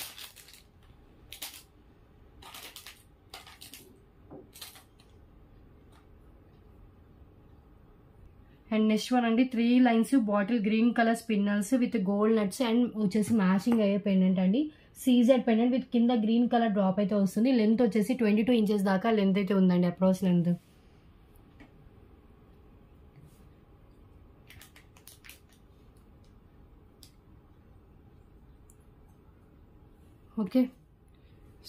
అండ్ నెక్స్ట్ వన్ అండి 3 lines bottle green colour spinels with gold nuts and వచ్చేసి మ్యాచింగ్ అయ్యే పెండెంట్ అండి. సీజెడ్ పెండెంట్ విత్ కింద గ్రీన్ కలర్ డ్రాప్ అయితే వస్తుంది. లెంత్ వచ్చేసి 22 ఇంచెస్ దాకా లెంత్ అయితే ఉందండి. Approx length. ఓకే.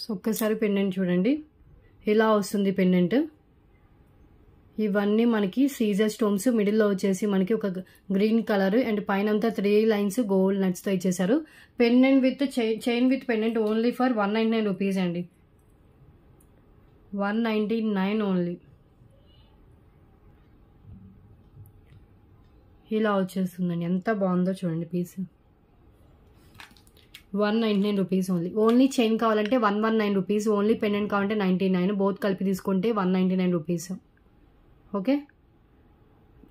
సో ఒక్కసారి పెండెంట్ చూడండి, ఇలా వస్తుంది పెండెంట్. ఇవన్నీ మనకి సీజర్ స్టోన్స్, మిడిల్లో వచ్చేసి మనకి ఒక గ్రీన్ కలర్ అండ్ పైన అంతా 3 లైన్స్ గోల్డ్ నట్స్తో ఇచ్చేసారు. Pendant with chain with pendant only for 199 rupees అండి. 199 ఓన్లీ. ఇలా వచ్చేస్తుందండి. ఎంత బాగుందో చూడండి piece. 199 rupees only. Only chain కావాలంటే 119 రూపీస్, ఓన్లీ పెండెంట్ కావాలంటే 99. బోత్ కలిపి తీసుకుంటే 199 రూపీస్. ఓకే.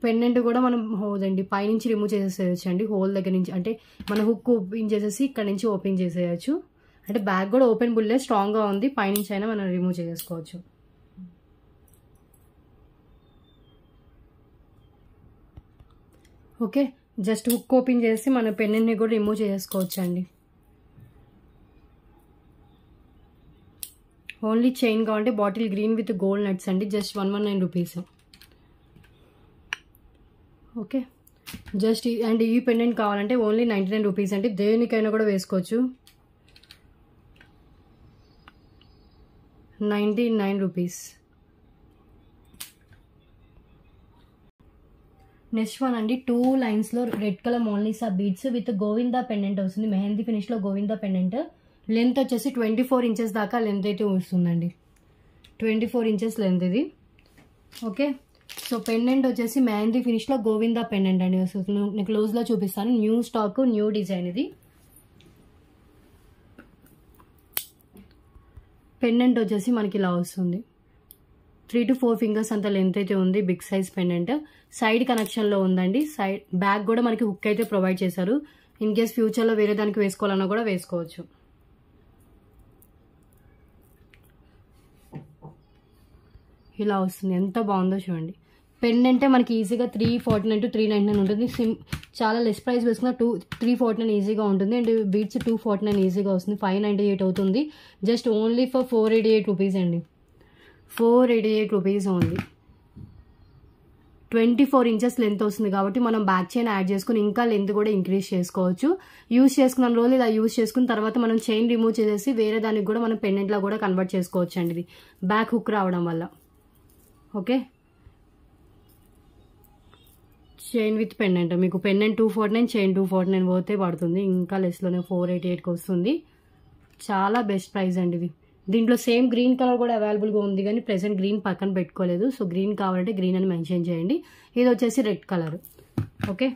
పెండెంట్ కూడా మనం హోదండి పైనుంచి రిమూవ్ చేసేసేయచ్చు అండి. హోల్ దగ్గర నుంచి అంటే మన హుక్ ఓపెన్ చేసేసి ఇక్కడ నుంచి ఓపెన్ చేసేయచ్చు. అంటే బ్యాగ్ కూడా ఓపెన్ బుల్లే, స్ట్రాంగ్గా ఉంది. పైనుంచి అయినా మనం రిమూవ్ చేసుకోవచ్చు. ఓకే. జస్ట్ హుక్ ఓపెన్ చేసి మన పెండెంట్ని కూడా రిమూవ్ చేసుకోవచ్చు అండి. ఓన్లీ చైన్ కావాలంటే bottle green with gold nuts అండి. Just 119 rupees. Okay. Just and ఈ పెండెంట్ కావాలంటే ఓన్లీ 99 రూపీస్ అండి. దేనికైనా కూడా వేసుకోవచ్చు. 99 రూపీస్. నెక్స్ట్ వన్ అండి 2 లైన్స్లో red colour Mona Lisa beads with Govinda pendant వస్తుంది. మెహందీ ఫినిష్లో గోవిందా పెండెంట్. లెంత్ వచ్చేసి 24 ఇంచెస్ దాకా లెంత్ అయితే వస్తుందండి. 24 ఇంచెస్ లెంత్ ఇది. ఓకే. సో పెండెంట్ వచ్చేసి మెహందీ ఫినిష్లో గోవిందా పెండెంట్ అండి. నేను క్లోజ్లో చూపిస్తాను. న్యూ స్టాక్, న్యూ డిజైన్ ఇది. పెండెంట్ వచ్చేసి మనకి ఇలా వస్తుంది. 3 to 4 ఫింగర్స్ అంత లెంత్ అయితే ఉంది. Big size pendant. సైడ్ కనెక్షన్లో ఉందండి. సైడ్ బ్యాక్ కూడా మనకి హుక్ అయితే ప్రొవైడ్ చేశారు. ఇన్ కేస్ ఫ్యూచర్లో వేరే దానికి వేసుకోవాలన్నా కూడా వేసుకోవచ్చు. ఇలా వస్తుంది. ఎంత బాగుందో చూడండి. పెండెంటే మనకి ఈజీగా 349 to 399 ఉంటుంది. చాలా లెస్ ప్రైస్ వేసుకున్న 349 ఈజీగా ఉంటుంది. అండ్ బీట్స్ 249 ఈజీగా వస్తుంది. 598 అవుతుంది. జస్ట్ ఓన్లీ ఫర్ 488 రూపీస్ అండి. 488 రూపీస్ ఓన్లీ. 24 ఇంచెస్ లెంత్ వస్తుంది కాబట్టి మనం బ్యాక్ చైన్ యాడ్ చేసుకుని ఇంకా లెంత్ కూడా ఇంక్రీజ్ చేసుకోవచ్చు. యూజ్ చేసుకున్న రోజులు ఇలా యూజ్ చేసుకున్న తర్వాత మనం చైన్ రిమూవ్ చేసేసి వేరే దానికి కూడా మనం పెండెంట్లా కూడా కన్వర్ట్ చేసుకోవచ్చు అండి. ఇది బ్యాక్ హుక్ రావడం వల్ల. ఓకే. చైన్ విత్ పెండెంట్ మీకు పెండెంట్ 249, చైన్ 249 పోతే పడుతుంది. ఇంకా లెస్లోనే 488కి వస్తుంది. చాలా బెస్ట్ ప్రైస్ అండి ఇది. దీంట్లో సేమ్ గ్రీన్ కలర్ కూడా అవైలబుల్గా ఉంది కానీ ప్రెసెంట్ గ్రీన్ పక్కన పెట్టుకోలేదు. సో గ్రీన్ కావాలంటే గ్రీన్ అని మెన్షన్ చేయండి. ఇది వచ్చేసి red colour. Okay.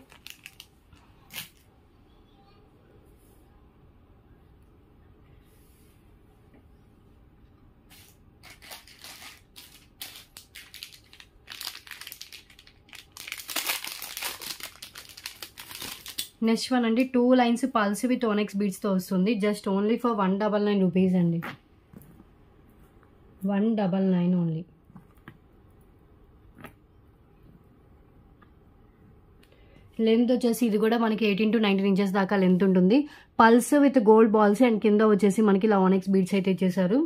Next one అండి 2 లైన్స్ పల్స్ విత్ ఓనెక్స్ బీడ్స్తో వస్తుంది. జస్ట్ ఓన్లీ ఫర్ 199 రూపీస్ అండి. 199 ఓన్లీ. లెంత్ వచ్చేసి ఇది కూడా మనకి 18 to 19 ఇంచెస్ దాకా లెంత్ ఉంటుంది. Pulse with gold balls and కింద వచ్చేసి మనకి ఇలా ఓనెక్స్ బీడ్స్ అయితే ఇచ్చేసారు.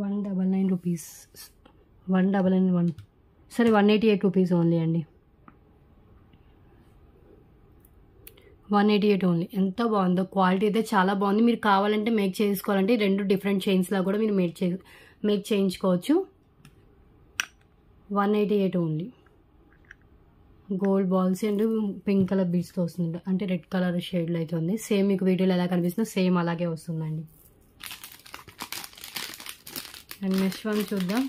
$199 రూపీస్. 199 సరే 188 రూపీస్ ఓన్లీ అండి. 188 ఓన్లీ. ఎంత బాగుందో క్వాలిటీ అయితే చాలా బాగుంది. మీరు కావాలంటే మేక్ చేసుకోవాలంటే 2 డిఫరెంట్ చైన్స్లా కూడా మీరు మేక్ చేయించుకోవచ్చు. 188 only. Gold balls and pink colour బీడ్స్తో వస్తుంది. అంటే రెడ్ కలర్ షేడ్లో అయితే ఉంది. సేమ్ మీకు వీడియోలో ఎలా కనిపిస్తుందో సేమ్ అలాగే వస్తుందండి. అండ్ నెక్స్ట్ వన్ చూద్దాం.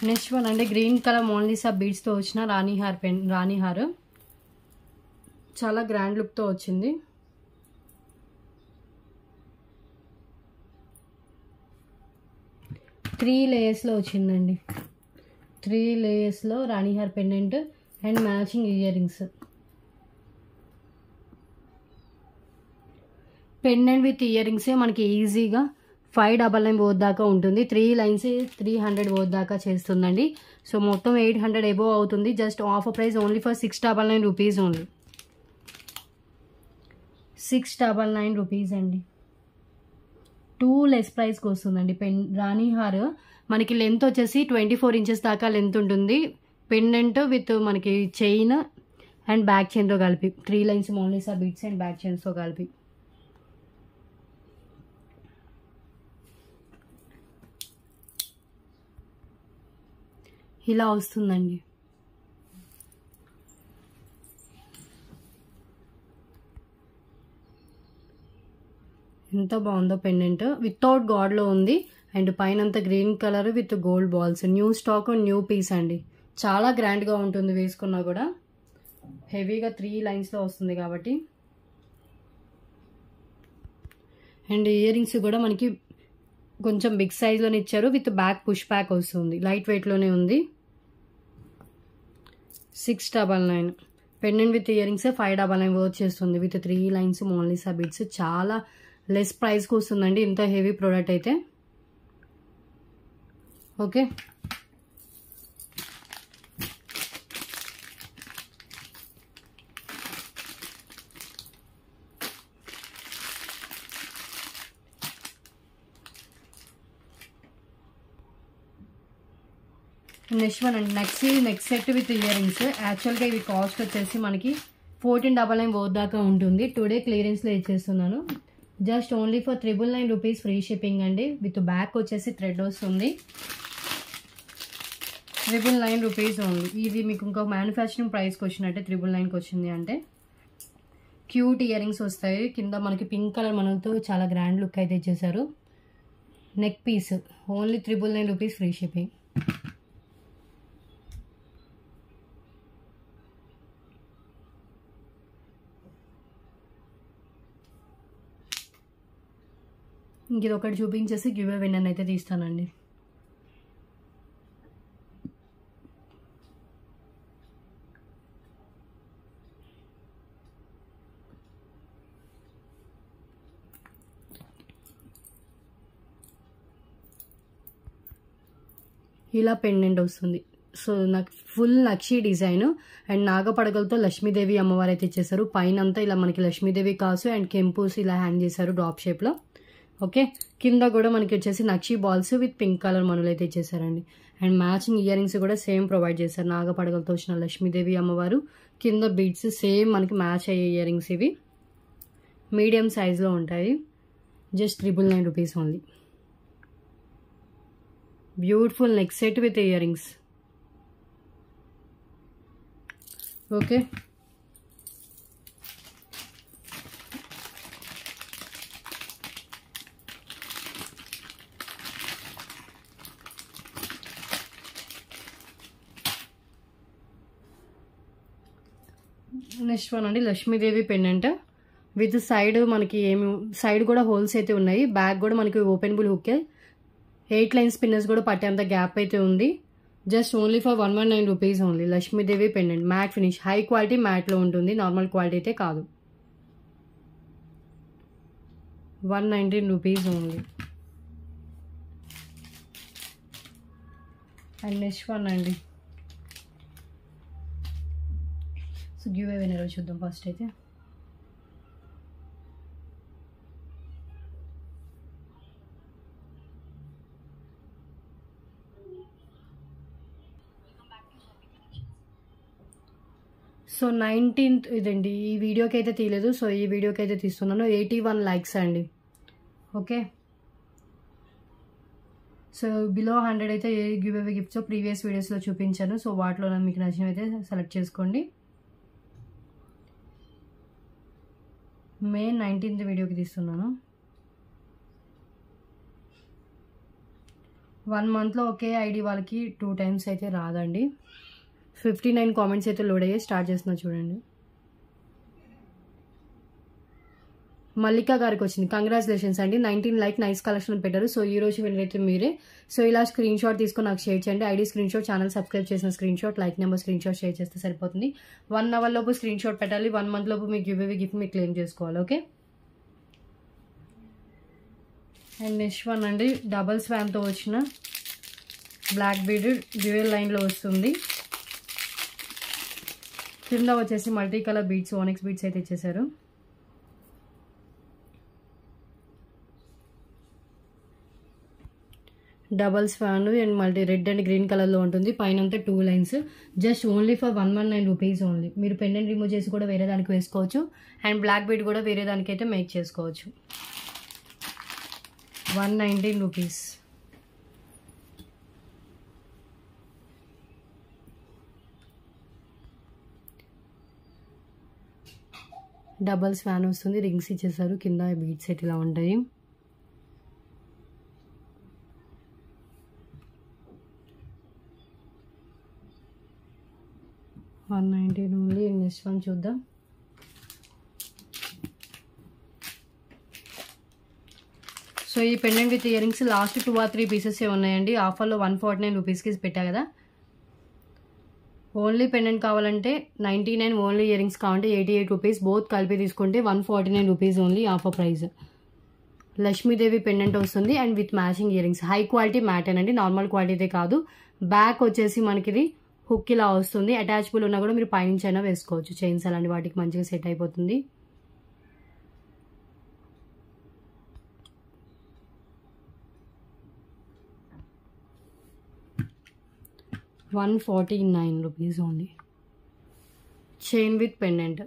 నెక్స్ట్ వన్ అంటే గ్రీన్ కలర్ మోనాలిసా బీడ్స్తో వచ్చిన రాణి హార్ చాలా గ్రాండ్ లుక్తో వచ్చింది. త్రీ లేయర్స్లో వచ్చిందండి. 3 లేయర్స్లో rani haar pendant and matching ear rings. Pendant with ear రింగ్సే మనకి ఈజీగా 599 వోత్ దాకా ఉంటుంది. 3 లైన్స్ 300 వోత్ దాకా చేస్తుందండి. సో మొత్తం 800 ఎబో అవుతుంది. Just offer price only for 699 rupees only. 699 rupees అండి. 2 లెస్ ప్రైస్కి వస్తుందండి. రాణి హార్ మనకి లెంత్ వచ్చేసి 24 ఇంచెస్ దాకా లెంత్ ఉంటుంది. పెండెంట్ విత్ మనకి చైన్ అండ్ బ్యాక్ చైన్తో కలిపి 3 lines Mona Lisa beads and back చైన్స్తో కలిపి. ఇలా వస్తుందండి. ఎంత బాగుందో పెండెంట్. వితౌట్ గాడ్లో ఉంది అండ్ పైన అంతా green colour with gold balls. New stock new piece అండి. చాలా గ్రాండ్గా ఉంటుంది వేసుకున్నా కూడా. హెవీగా 3 లైన్స్లో వస్తుంది కాబట్టి. అండ్ ఇయర్ రింగ్స్ కూడా మనకి కొంచెం బిగ్ సైజ్లోనే ఇచ్చారు. విత్ బ్యాక్ పుష్ బ్యాక్ వస్తుంది. లైట్ వెయిట్లోనే ఉంది. 699. Pendant with ear rings 599 worth చేస్తుంది. With 3 lines Mona Lisa beads. చాలా లెస్ ప్రైస్కి వస్తుందండి ఇంత హెవీ ప్రోడక్ట్ అయితే. ఓకే, నెక్స్ట్ వన్ అండి. Next set with ear rings. యాక్చువల్గా ఇవి కాస్ట్ వచ్చేసి మనకి 1499 వర్త్ దాకా ఉంటుంది. టుడే క్లియరెన్స్లో ఇచ్చేస్తున్నాను. Just only for 999 rupees free shipping అండి. విత్ బ్యాక్ వచ్చేసి థ్రెడ్ వస్తుంది. 999 రూపీస్ ఓన్లీ. ఇది మీకు ఇంకా మ్యానుఫ్యాక్చరింగ్ ప్రైస్కి వచ్చినట్టే 999కి వచ్చింది అంటే. క్యూట్ ఇయర్ రింగ్స్ వస్తాయి. కింద మనకి పింక్ కలర్ మనతో చాలా గ్రాండ్ లుక్ అయితే ఇచ్చేసారు. Neck piece only 999 rupees free shipping. ఇంక ఇది ఒకటి చూపించేసి గివ్ అవే విన్నర్ అయితే తీస్తానండి. ఇలా పెండెంట్ వస్తుంది. సో నాకు ఫుల్ నక్షి డిజైన్ అండ్ నాగపడగలతో లక్ష్మీదేవి అమ్మవారు అయితే ఇచ్చేసారు. పైన అంతా ఇలా మనకి లక్ష్మీదేవి కాసు అండ్ కెంపూస్ ఇలా హ్యాంగ్ చేశారు డ్రాప్ షేప్లో. ఓకే, కింద కూడా మనకి వచ్చేసి నక్షి బాల్స్ విత్ పింక్ కలర్ మనులు అయితే ఇచ్చేసారండి. అండ్ మ్యాచింగ్ ఇయర్ రింగ్స్ కూడా సేమ్ ప్రొవైడ్ చేశారు. నాగపడగలతో వచ్చిన లక్ష్మీదేవి అమ్మవారు, కింద బీడ్స్ సేమ్ మనకి మ్యాచ్ అయ్యే ఇయర్ రింగ్స్. ఇవి మీడియం సైజ్లో ఉంటాయి. Just 999 rupees only. Beautiful neck set with ear rings. Okay, next one అండి. లక్ష్మీదేవి పెండెంట్ విత్ సైడ్ మనకి సైడ్ కూడా హోల్స్ అయితే ఉన్నాయి. బ్యాక్ కూడా మనకి ఓపెనబుల్ హుక్కే. 8 లైన్స్ పిన్నర్స్ కూడా పట్టేంత గ్యాప్ అయితే ఉంది. Just only for 119 rupees only. Lakshmidevi pendant matte finish, high quality మ్యాట్లో ఉంటుంది. నార్మల్ క్వాలిటీ అయితే కాదు. 119 rupees only. And next one అండి. సో గివ్ అవే విన్నర్ చూద్దాం ఫస్ట్ అయితే. సో 19th ఇదండి. ఈ వీడియోకి అయితే తీయలేదు. సో ఈ వీడియోకి అయితే తీస్తున్నాను. 81 లైక్స్ అండి. ఓకే, సో బిలో 100 అయితే ఏ గివ్ అవే గిఫ్ట్స్ ప్రీవియస్ వీడియోస్లో చూపించాను. సో వాటిలో మీకు నచ్చినవి అయితే సెలెక్ట్ చేసుకోండి. మే 19th వీడియోకి తీస్తున్నాను. 1 మంత్లో ఒకే ఐడి వాళ్ళకి 2 టైమ్స్ అయితే రాదండి. 59 కామెంట్స్ అయితే లోడ్ అయ్యి స్టార్ట్ చేస్తున్నా చూడండి. మల్లికా గారికి వచ్చింది. కంగ్రాచులేషన్స్ అండి. 19 లైక్ నైస్ కలెక్షన్ పెట్టారు. సో ఈ రోజు విన్నర్ అయితే మీరే. సో ఇలా స్క్రీన్ షాట్ తీసుకొని నాకు షేర్ చేయండి. ID screen shot, channel subscribe చేసిన screen shot, like number screen shot share చేస్తే సరిపోతుంది. 1 అవర్ లోపు స్క్రీన్ షాట్ పెట్టాలి. 1 మంత్ లోపు మీకు గివ్ అవే గిఫ్ట్ మీరు క్లెయిమ్ చేసుకోవాలి. ఓకే. అండ్ నెక్స్ట్ వన్ అండి డబల్ స్వాన్తో వచ్చిన బ్లాక్ బీడ్ డ్యూయల్ లైన్లో వస్తుంది. కింద వచ్చేసి multi colour beads onyx beads అయితే ఇచ్చేసారు. Double swan and multi red and green కలర్లో ఉంటుంది. పైన అంతా 2 lines. Just only for 119 rupees only. మీరు పెండెంట్ రిమూవ్ చేసి కూడా వేరే దానికి వేసుకోవచ్చు. అండ్ బ్లాక్ బీడ్ కూడా వేరే దానికైతే మేక్ చేసుకోవచ్చు. 119 రూపీస్. డబల్ స్వాన్ వస్తుంది. రింగ్స్ ఇచ్చేసారు. కింద బీడ్స్ అయితే ఇలా ఉంటాయి. $119 ఓన్లీ. నెక్స్ట్ వన్ చూద్దాం. సో ఈ pendant with ear rings last 2 or 3 pieces ఉన్నాయండి. ఆఫర్లో 149 రూపీస్కి పెట్టా కదా. ఓన్లీ పెండెంట్ కావాలంటే 99, ఓన్లీ ఇయర్ రింగ్స్ కావాలంటే 88 రూపీస్. బోత్ కలిపి తీసుకుంటే 149 rupees only offer price. Lakshmidevi pendant వస్తుంది and with matching ear rings. High quality matter అండి, నార్మల్ క్వాలిటీ అయితే కాదు. బ్యాక్ వచ్చేసి మనకి ఇది హుక్ ఇలా వస్తుంది. అటాచబుల్ ఉన్నా కూడా మీరు పైనుంచి అయినా వేసుకోవచ్చు. చైన్స్ అలాంటి వాటికి మంచిగా సెట్ అయిపోతుంది. $149 rupees only. Chain with pendant,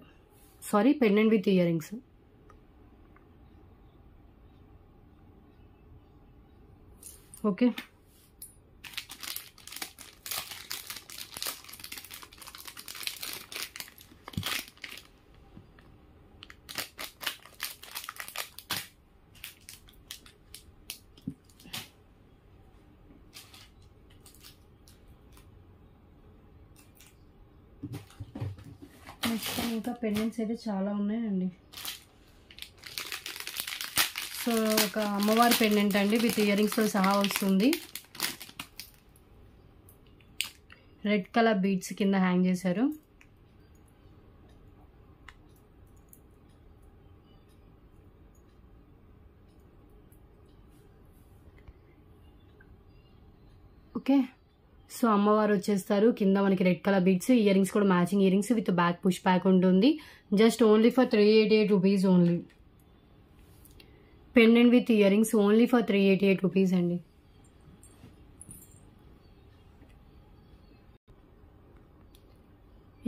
sorry pendant with ear rings. Okay, next ఇంకా పెండెంట్స్ అయితే చాలా ఉన్నాయండి. సో ఒక అమ్మవారి పెండెంట్ అండి విత్ ఇయర్ రింగ్స్తో సహా వస్తుంది. రెడ్ కలర్ బీడ్స్ కింద హ్యాంగ్ చేశారు. ఓకే, సో అమ్మవారు వచ్చేస్తారు. కింద మనకి red colour beads, ear rings కూడా matching ear rings with back push back ఉంటుంది. Just only for 388 rupees only. Pendant with ear rings only for 388 rupees అండి.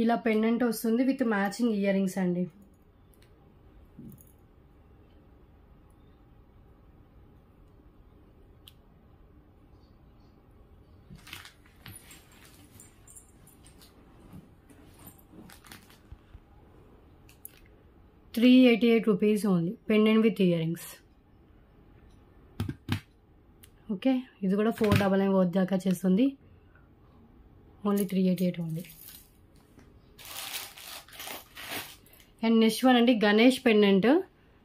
ఇలా పెండెంట్ వస్తుంది విత్ మ్యాచింగ్ ఇయర్ రింగ్స్ అండి. $388 rupees only. Pendant with ear rings. Okay, ఇది కూడా 499 worth దాకా చేస్తుంది. Only 388 only. And next one అండి గణేష్ పెండెంట్.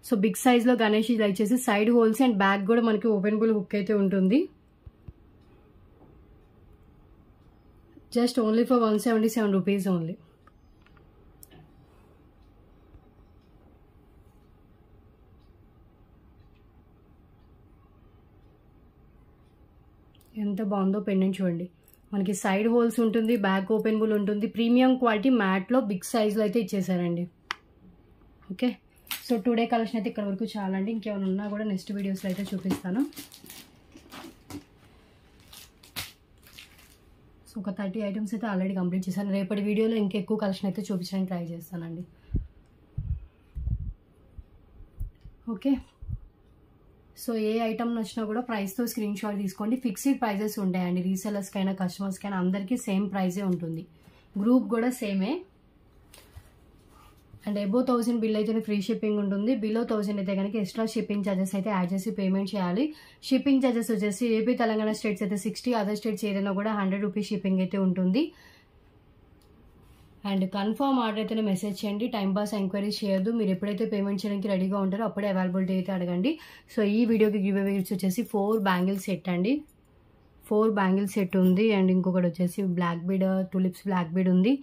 సో బిగ్ సైజ్లో గణేష్ ఇలా ఇచ్చేసి సైడ్ హోల్స్ అండ్ బ్యాక్ కూడా మనకి ఓపెనబుల్ హుక్ అయితే ఉంటుంది. Just only for 177 rupees only. ఎంత బాగుందో పెండెంట్ చూడండి. మనకి సైడ్ హోల్స్ ఉంటుంది, బ్యాక్ ఓపెనబుల్ ఉంటుంది. ప్రీమియం క్వాలిటీ మ్యాట్లో బిగ్ సైజ్లో అయితే ఇచ్చేసారండి. ఓకే, సో టుడే కలెక్షన్ అయితే ఇక్కడ వరకు చాలా అండి. ఇంకేమైనా ఉన్నా కూడా నెక్స్ట్ వీడియోస్లో అయితే చూపిస్తాను. సో ఒక 30 ఐటమ్స్ అయితే ఆల్రెడీ కంప్లీట్ చేశాను. రేపటి వీడియోలో ఇంకెక్కువ కలెక్షన్ అయితే చూపించడానికి ట్రై చేస్తానండి. ఓకే, సో ఏ ఐటమ్ నచ్చినా కూడా ప్రైస్తో స్క్రీన్ షాట్ తీసుకోండి. ఫిక్స్డ్ ప్రైజెస్ ఉంటాయండి. రీసెలర్స్కైనా కస్టమర్స్కైనా అందరికీ సేమ్ ప్రైజే ఉంటుంది. గ్రూప్ కూడా సేమే. అండ్ అబోవ్ 1000 బిల్ అయితేనే ఫ్రీ షిప్పింగ్ ఉంటుంది. బిలో 1000 అయితే కనుక ఎక్స్ట్రా షిప్పింగ్ ఛార్జెస్ అయితే యాడ్ చేసి పేమెంట్ చేయాలి. షిప్పింగ్ ఛార్జెస్ వచ్చేసి ఏపీ తెలంగాణ స్టేట్స్ అయితే 60, అదర్ స్టేట్స్ ఏదైనా కూడా 100 రూపీస్ షిప్పింగ్ అయితే ఉంటుంది. అండ్ కన్ఫర్మ్ ఆర్డర్ అయితేనే మెసేజ్ చేయండి. టైం పాస్ ఎంక్వైరీస్ చేయొద్దు. మీరు ఎప్పుడైతే పేమెంట్ చేయడానికి రెడీగా ఉంటారో అప్పుడే అవైలబిలిటీ అయితే అడగండి. సో ఈ వీడియోకి గివ్ అవే వచ్చేసి 4 బ్యాంగిల్ సెట్ అండి. 4 బ్యాంగిల్ సెట్ ఉంది. అండ్ ఇంకొకటి వచ్చేసి black bead, tulips black bead ఉంది.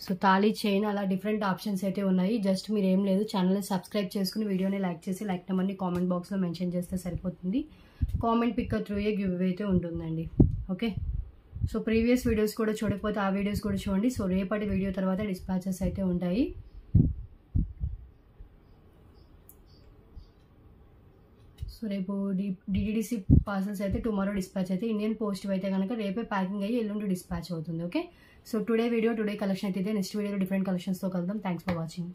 సో తాళీ చైన్ అలా డిఫరెంట్ ఆప్షన్స్ అయితే ఉన్నాయి. జస్ట్ మీరు ఏం లేదు, ఛానల్ని సబ్స్క్రైబ్ చేసుకుని వీడియోని లైక్ చేసి లైక్ నెంబర్ని కామెంట్ బాక్స్లో మెన్షన్ చేస్తే సరిపోతుంది. Comment pick through a give away అయితే ఉంటుందండి. ఓకే, సో ప్రీవియస్ వీడియోస్ కూడా చూడకపోతే ఆ వీడియోస్ కూడా చూడండి. సో రేపటి వీడియో తర్వాత డిస్పాచెస్ అయితే ఉంటాయి. సో రేపు డిటిడిసి పార్సల్స్ అయితే టుమారో డిస్పాచ్ అయితే, ఇండియన్ పోస్ట్ అయితే కనుక రేపే ప్యాకింగ్ అయ్యి ఎల్లుండి డిస్పాచ్ అవుతుంది. ఓకే, సో టుడే కలెక్షన్ అయితే నెక్స్ట్ వీడియోలో డిఫరెంట్ కలెక్షన్స్తో కలుద్దాం. Thanks for watching.